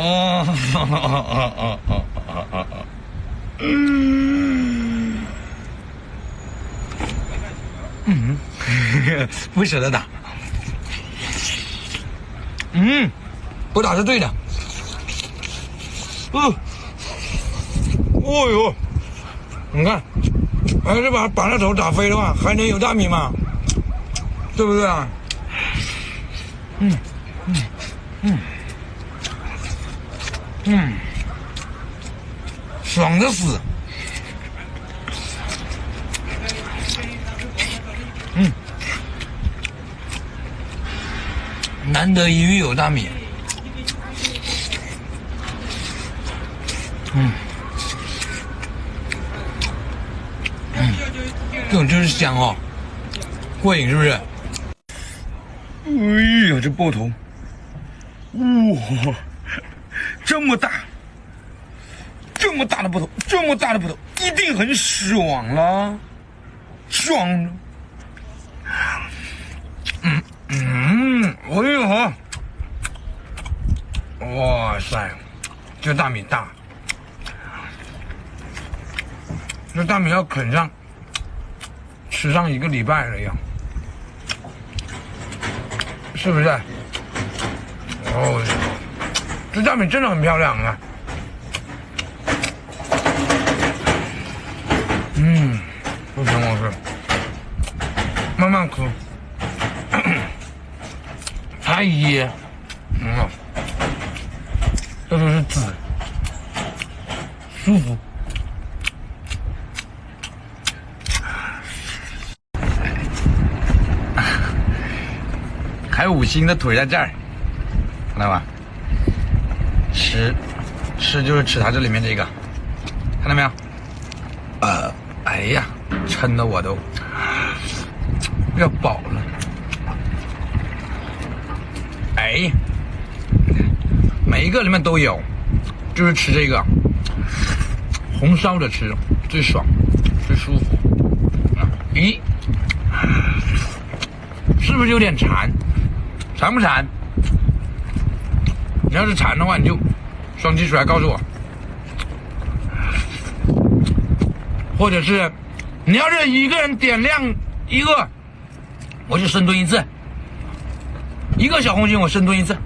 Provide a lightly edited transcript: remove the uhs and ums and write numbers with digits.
哦，不舍得打，不打是对的。哦呦，你看，还是把那头打飞的话，还能有大米吗？对不对啊？爽的死。难得一遇有大米。这种就是香哦，过瘾是不是？哎呀，这爆头，哇，这么大，这么大的爆头，这么大的爆头，一定很爽啦，爽！哎呦，哇塞，这大米大，这大米要啃上，吃上1个礼拜了要，是不是？哦，这大米真的很漂亮啊！不行，我是慢慢嗑，太噎，这就是籽，舒服。还有5星的腿在这儿，看到吧？吃就是吃它这里面这个，看到没有？哎呀，撑得我都要饱了。哎，每一个里面都有，就是吃这个红烧着吃最爽最舒服。咦，是不是有点馋？馋不馋？你要是馋的话，你就双击出来告诉我。或者是你要是一个人点亮1个，我就深蹲1次，1个小红心我深蹲1次。